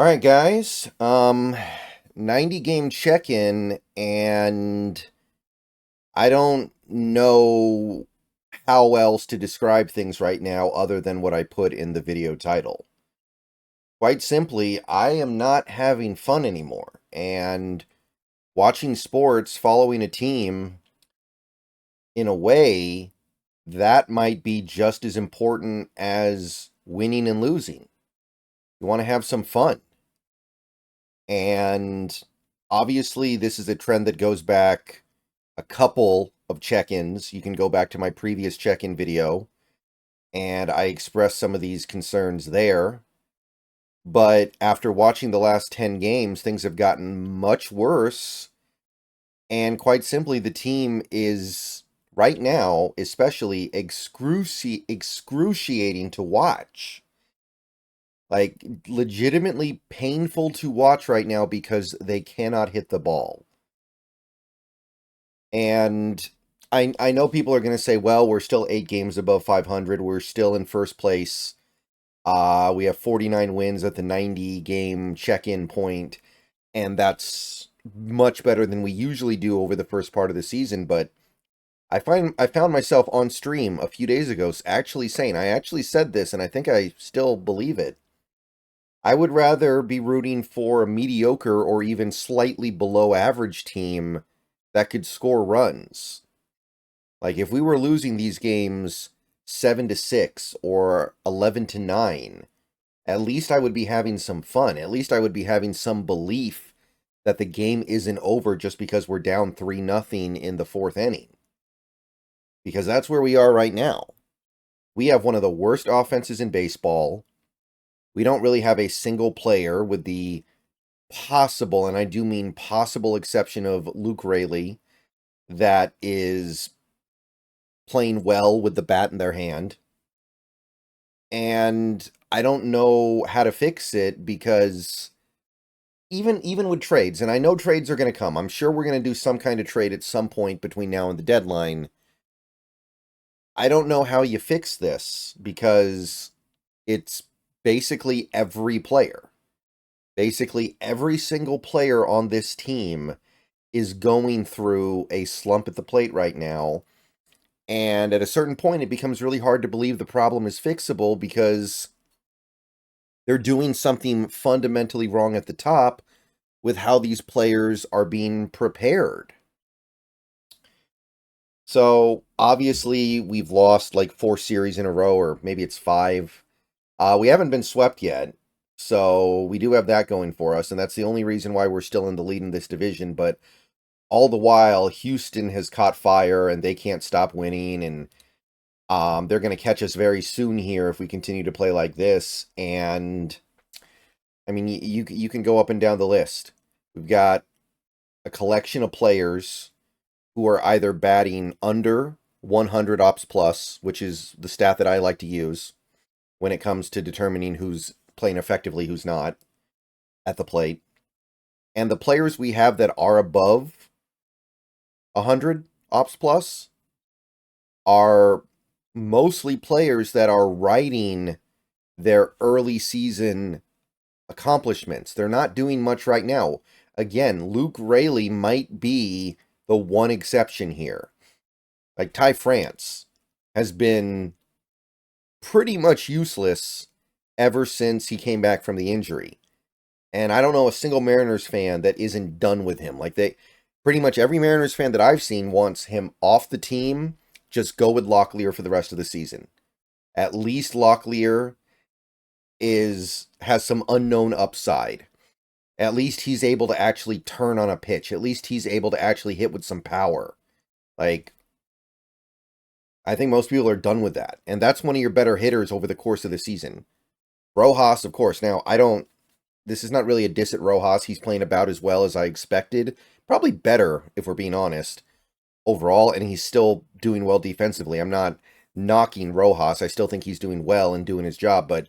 All right, guys. 90 game check-in, and I don't know how else to describe things right now other than what I put in the video title. Quite simply, I am not having fun anymore, and watching sports, following a team, in a way, that might be just as important as winning and losing. You want to have some fun. And obviously, this is a trend that goes back a couple of check-ins. You can go back to my previous check-in video, and I expressed some of these concerns there. But after watching the last 10 games, things have gotten much worse. And quite simply, the team is, right now, especially excruciating to watch. Like, legitimately painful to watch right now because they cannot hit the ball. And I know people are going to say, well, we're still 8 games above 500. We're still in first place. We have 49 wins at the 90 game check-in point, and that's much better than we usually do over the first part of the season. But I found myself on stream a few days ago actually saying, I actually said this, and I think I still believe it. I would rather be rooting for a mediocre or even slightly below average team that could score runs. Like, if we were losing these games 7-6 or 11-9, at least I would be having some fun. At least I would be having some belief that the game isn't over just because we're down 3-0 in the 4th inning. Because that's where we are right now. We have one of the worst offenses in baseball. We don't really have a single player, with the possible, and I do mean possible, exception of Luke Raley, that is playing well with the bat in their hand. And I don't know how to fix it, because even with trades, and I know trades are going to come. I'm sure we're going to do some kind of trade at some point between now and the deadline. I don't know how you fix this, because it's basically every player. Basically, every single player on this team is going through a slump at the plate right now. And at a certain point, it becomes really hard to believe the problem is fixable, because they're doing something fundamentally wrong at the top with how these players are being prepared. So, obviously, we've lost like 4 series in a row, or maybe it's 5. We haven't been swept yet, so we do have that going for us, and that's the only reason why we're still in the lead in this division. But all the while, Houston has caught fire, and they can't stop winning, and they're going to catch us very soon here if we continue to play like this. And, I mean, you can go up and down the list. We've got a collection of players who are either batting under 100 ops plus, which is the stat that I like to use when it comes to determining who's playing effectively, who's not, at the plate. And the players we have that are above 100 ops plus are mostly players that are riding their early season accomplishments. They're not doing much right now. Again, Luke Raley might be the one exception here. Like, Ty France has been pretty much useless ever since he came back from the injury. And I don't know a single Mariners fan that isn't done with him. Like, pretty much every Mariners fan that I've seen wants him off the team. Just go with Locklear for the rest of the season. At least Locklear has some unknown upside. At least he's able to actually turn on a pitch. At least he's able to actually hit with some power. Like, I think most people are done with that. And that's one of your better hitters over the course of the season. Rojas, of course. Now, this is not really a diss at Rojas. He's playing about as well as I expected. Probably better, if we're being honest, overall. And he's still doing well defensively. I'm not knocking Rojas. I still think he's doing well and doing his job. But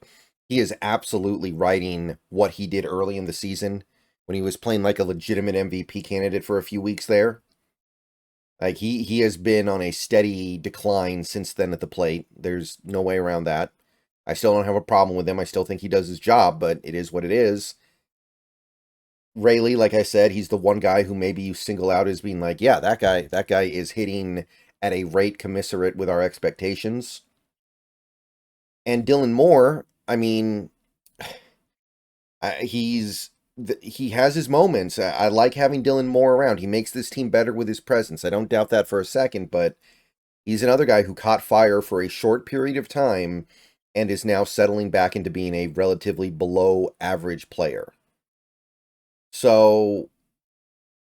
he is absolutely riding what he did early in the season when he was playing like a legitimate MVP candidate for a few weeks there. Like, he has been on a steady decline since then at the plate. There's no way around that. I still don't have a problem with him. I still think he does his job, but it is what it is. Rayleigh, like I said, he's the one guy who maybe you single out as being like, yeah, that guy is hitting at a rate commensurate with our expectations. And Dylan Moore, I mean, he has his moments. I like having Dylan Moore around. He makes this team better with his presence. I don't doubt that for a second, but he's another guy who caught fire for a short period of time and is now settling back into being a relatively below average player. So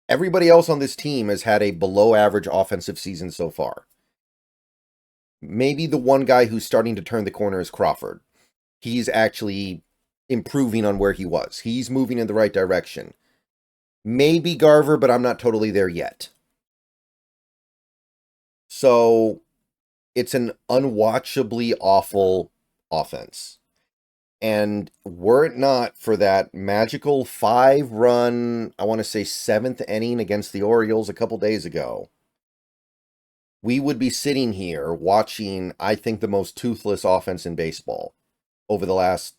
everybody else on this team has had a below average offensive season so far. Maybe the one guy who's starting to turn the corner is Crawford. He's actually improving on where he was. He's moving in the right direction. Maybe Garver, but I'm not totally there yet. So it's an unwatchably awful offense. And were it not for that magical 5-run, I want to say 7th inning against the Orioles a couple days ago, we would be sitting here watching, I think, the most toothless offense in baseball over the last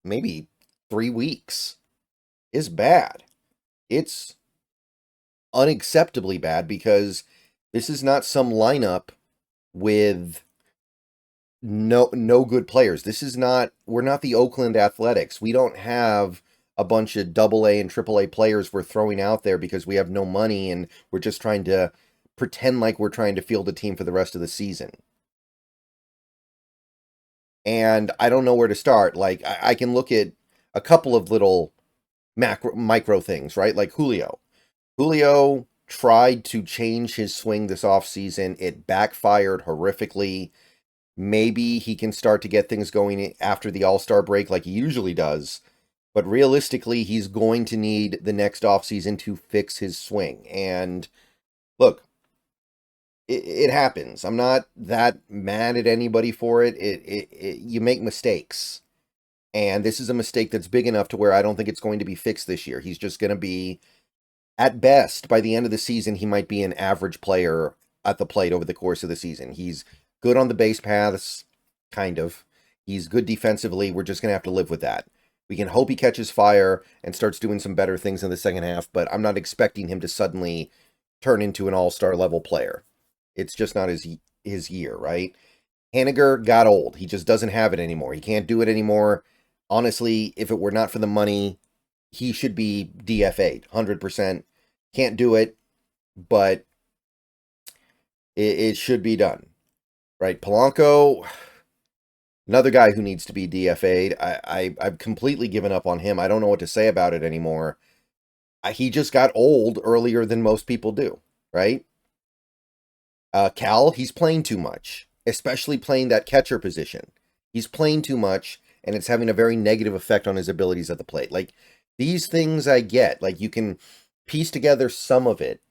maybe 3 weeks. Is bad. It's unacceptably bad because this is not some lineup with no good players. This is not, we're not the Oakland Athletics. We don't have a bunch of AA and AAA players we're throwing out there because we have no money and we're just trying to pretend like we're trying to field a team for the rest of the season. And I don't know where to start. Like, I can look at a couple of little micro things, right? Like Julio. Julio tried to change his swing this offseason. It backfired horrifically. Maybe he can start to get things going after the All-Star break like he usually does. But realistically, he's going to need the next offseason to fix his swing. And look, it happens. I'm not that mad at anybody for it. You make mistakes. And this is a mistake that's big enough to where I don't think it's going to be fixed this year. He's just going to be, at best, by the end of the season, he might be an average player at the plate over the course of the season. He's good on the base paths, kind of. He's good defensively. We're just going to have to live with that. We can hope he catches fire and starts doing some better things in the second half, but I'm not expecting him to suddenly turn into an all-star level player. It's just not his year, right? Haniger got old. He just doesn't have it anymore. He can't do it anymore. Honestly, if it were not for the money, he should be DFA'd, 100%. Can't do it, but it should be done, right? Polanco, another guy who needs to be DFA'd. I've completely given up on him. I don't know what to say about it anymore. He just got old earlier than most people do, right? Cal, he's playing too much, especially playing that catcher position. He's playing too much, and it's having a very negative effect on his abilities at the plate. Like, these things I get. Like, you can piece together some of it,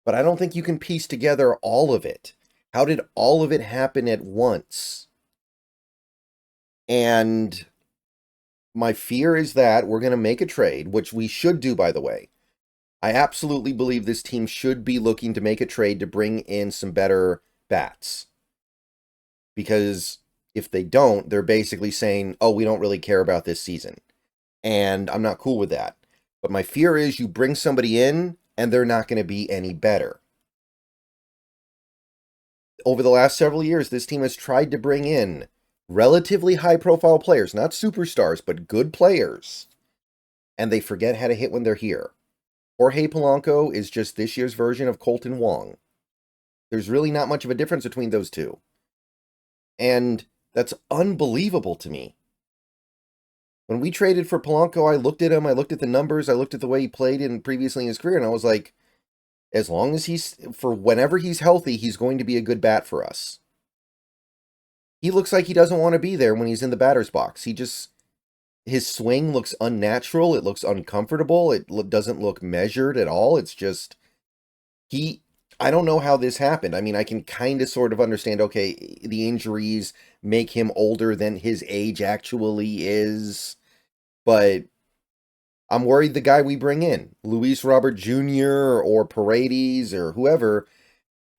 but I don't think you can piece together all of it. How did all of it happen at once? And my fear is that we're going to make a trade, which we should do, by the way. I absolutely believe this team should be looking to make a trade to bring in some better bats. Because if they don't, they're basically saying, oh, we don't really care about this season. And I'm not cool with that. But my fear is you bring somebody in, and they're not going to be any better. Over the last several years, this team has tried to bring in relatively high-profile players, not superstars, but good players. And they forget how to hit when they're here. Jorge Polanco is just this year's version of Colton Wong. There's really not much of a difference between those two. And that's unbelievable to me. When we traded for Polanco, I looked at him, I looked at the numbers, I looked at the way he played previously in his career, and I was like, as long as for whenever he's healthy, he's going to be a good bat for us. He looks like he doesn't want to be there when he's in the batter's box. His swing looks unnatural. It looks uncomfortable. It doesn't look measured at all. It's just, I don't know how this happened. I mean, I can kind of sort of understand, okay, the injuries make him older than his age actually is, but I'm worried the guy we bring in, Luis Robert Jr. or Paredes or whoever,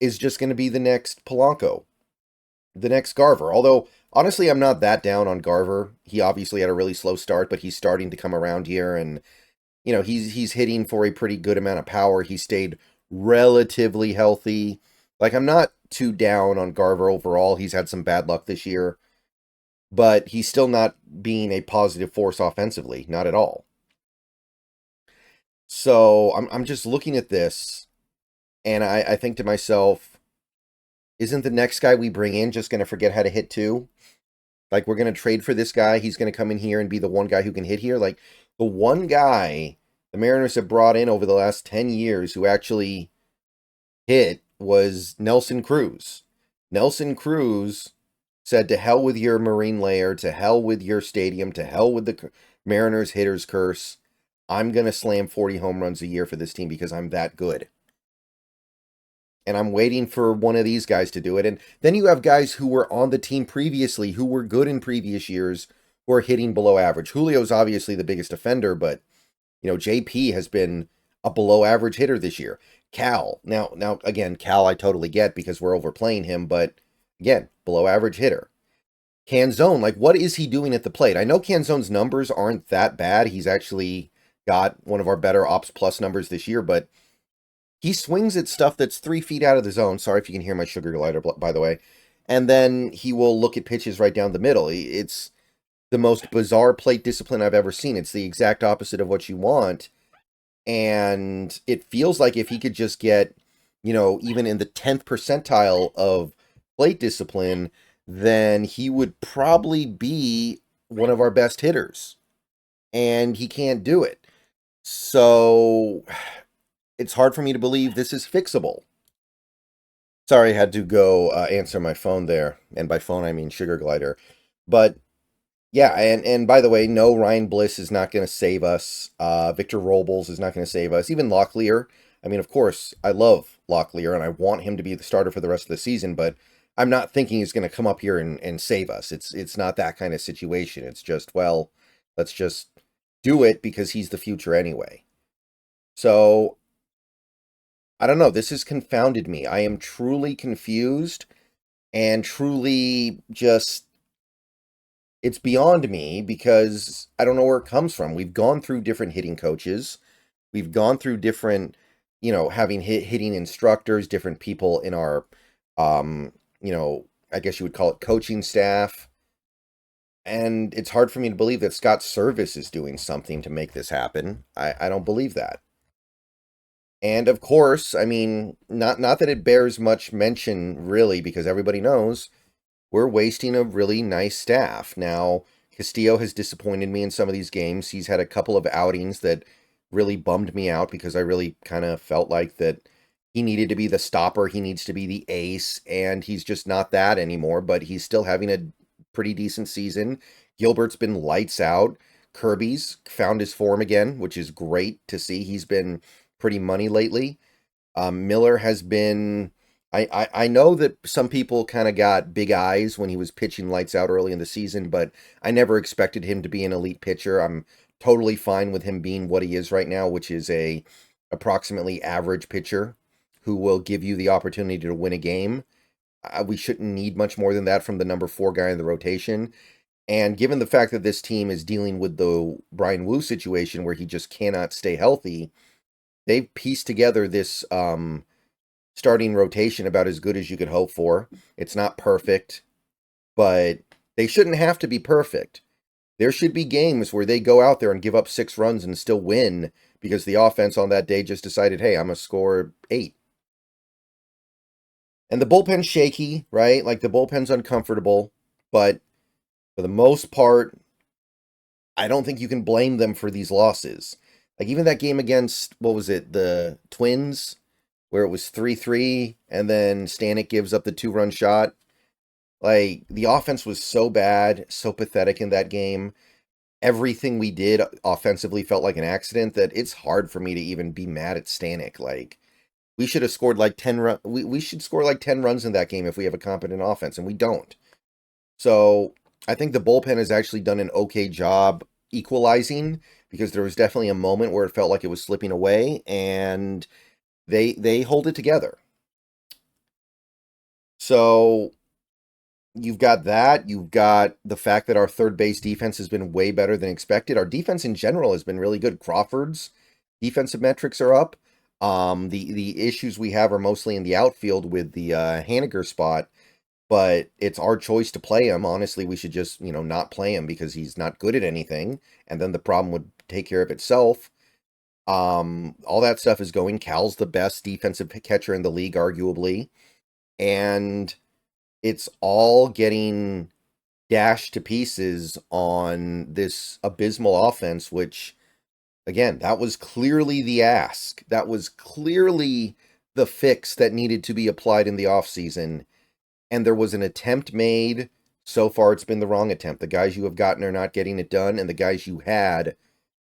is just going to be the next Polanco, the next Garver. Although, honestly, I'm not that down on Garver. He obviously had a really slow start, but he's starting to come around here, and he's hitting for a pretty good amount of power. He stayed relatively healthy. Like, I'm not too down on Garver overall. He's had some bad luck this year, but he's still not being a positive force offensively, not at all. So I'm just looking at this, and I think to myself, isn't the next guy we bring in just going to forget how to hit too? Like, we're going to trade for this guy. He's going to come in here and be the one guy who can hit here. Like, the one guy the Mariners have brought in over the last 10 years who actually hit was Nelson Cruz. Nelson Cruz said, to hell with your marine layer, to hell with your stadium, to hell with the Mariners hitter's curse. I'm going to slam 40 home runs a year for this team because I'm that good. And I'm waiting for one of these guys to do it. And then you have guys who were on the team previously, who were good in previous years, who are hitting below average. Julio's obviously the biggest offender, but, JP has been a below average hitter this year. Cal, now again, Cal I totally get because we're overplaying him, but again, below average hitter. Canzone, like, what is he doing at the plate? I know Canzone's numbers aren't that bad. He's actually got one of our better Ops Plus numbers this year, but he swings at stuff that's 3 feet out of the zone. Sorry if you can hear my sugar glider, by the way. And then he will look at pitches right down the middle. It's the most bizarre plate discipline I've ever seen. It's the exact opposite of what you want. And it feels like if he could just get, even in the 10th percentile of plate discipline, then he would probably be one of our best hitters. And he can't do it. So it's hard for me to believe this is fixable. Sorry, I had to go answer my phone there. And by phone, I mean sugar glider. But yeah, and by the way, no, Ryan Bliss is not going to save us. Victor Robles is not going to save us. Even Locklear. I mean, of course, I love Locklear, and I want him to be the starter for the rest of the season, but I'm not thinking he's going to come up here and save us. It's not that kind of situation. It's just, well, let's just do it because he's the future anyway. So, I don't know. This has confounded me. I am truly confused and truly just, it's beyond me because I don't know where it comes from. We've gone through different hitting coaches. We've gone through different, having hitting instructors, different people in our, I guess you would call it coaching staff. And it's hard for me to believe that Scott Service is doing something to make this happen. I don't believe that. And of course, I mean, not that it bears much mention, really, because everybody knows we're wasting a really nice staff. Now, Castillo has disappointed me in some of these games. He's had a couple of outings that really bummed me out because I really kind of felt like that he needed to be the stopper. He needs to be the ace, and he's just not that anymore, but he's still having a pretty decent season. Gilbert's been lights out. Kirby's found his form again, which is great to see. He's been pretty money lately. Miller has been... I know that some people kind of got big eyes when he was pitching lights out early in the season, but I never expected him to be an elite pitcher. I'm totally fine with him being what he is right now, which is a approximately average pitcher who will give you the opportunity to win a game. We shouldn't need much more than that from the number 4 guy in the rotation. And given the fact that this team is dealing with the Brian Wu situation where he just cannot stay healthy, they've pieced together this starting rotation about as good as you could hope for. It's not perfect, but they shouldn't have to be perfect. There should be games where they go out there and give up 6 runs and still win because the offense on that day just decided, hey, I'm going to score 8. And the bullpen's shaky, right? Like, the bullpen's uncomfortable, but for the most part, I don't think you can blame them for these losses. Like, even that game against, what was it, the Twins, where it was 3-3, and then Stanek gives up the 2-run shot. Like, the offense was so bad, so pathetic in that game. Everything we did offensively felt like an accident that it's hard for me to even be mad at Stanek. Like, we should have scored like 10 runs. We should score like 10 runs in that game if we have a competent offense, and we don't. So I think the bullpen has actually done an okay job equalizing because there was definitely a moment where it felt like it was slipping away, and they hold it together. So you've got that. You've got the fact that our third base defense has been way better than expected. Our defense in general has been really good. Crawford's defensive metrics are up. The issues we have are mostly in the outfield with the Haniger spot, but it's our choice to play him. Honestly, we should just, not play him because he's not good at anything, and then the problem would take care of itself. All that stuff is going. Cal's the best defensive catcher in the league, arguably, and it's all getting dashed to pieces on this abysmal offense, which, again, that was clearly the ask. That was clearly the fix that needed to be applied in the offseason. And there was an attempt made. So far, it's been the wrong attempt. The guys you have gotten are not getting it done, and the guys you had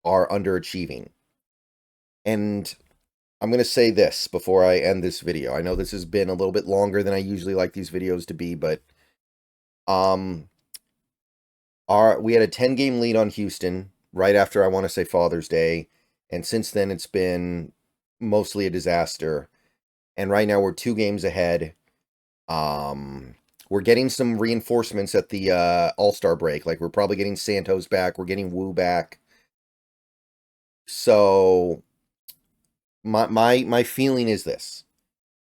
are underachieving. And I'm going to say this before I end this video. I know this has been a little bit longer than I usually like these videos to be, but we had a 10-game lead on Houston right after, I want to say, Father's Day, and since then it's been mostly a disaster. And right now we're 2 games ahead. We're getting some reinforcements at the All-Star break. Like, we're probably getting Santos back. We're getting Wu back. So my feeling is this.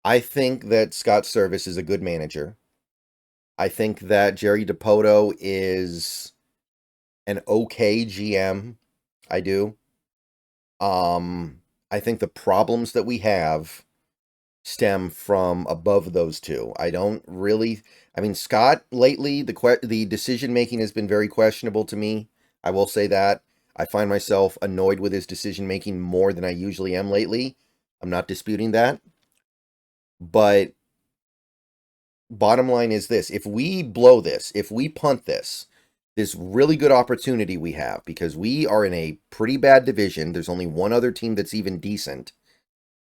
I think that Scott Service is a good manager. I think that Jerry DiPoto is an okay GM. I do. I think the problems that we have stem from above those two. I mean, Scott lately, the decision making has been very questionable to me. I will say that. I find myself annoyed with his decision making more than I usually am lately. I'm not disputing that. But bottom line is this. If we blow this, if we punt this really good opportunity we have, because we are in a pretty bad division. There's only one other team that's even decent.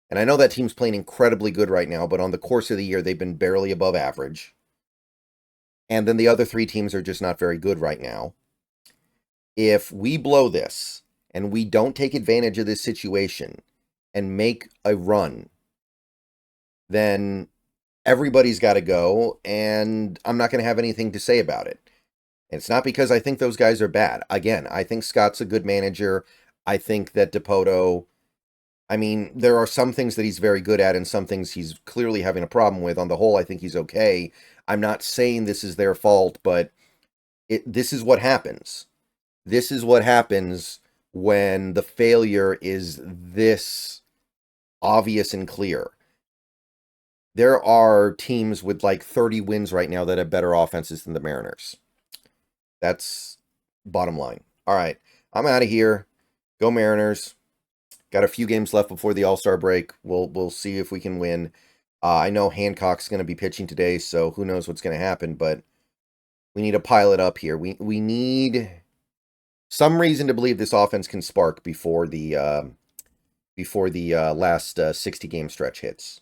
And I know that team's playing incredibly good right now, but on the course of the year, they've been barely above average. And then the other 3 teams are just not very good right now. If we blow this and we don't take advantage of this situation and make a run, then everybody's got to go, and I'm not going to have anything to say about it. It's not because I think those guys are bad. Again, I think Scott's a good manager. I think that DiPoto, I mean, there are some things that he's very good at and some things he's clearly having a problem with. On the whole, I think he's okay. I'm not saying this is their fault, but this is what happens. This is what happens when the failure is this obvious and clear. There are teams with like 30 wins right now that have better offenses than the Mariners. That's bottom line. All right, I'm out of here. Go Mariners. Got a few games left before the All-Star break. We'll see if we can win. I know Hancock's going to be pitching today, so who knows what's going to happen, but we need to pile it up here. We need some reason to believe this offense can spark before the last 60-game stretch hits.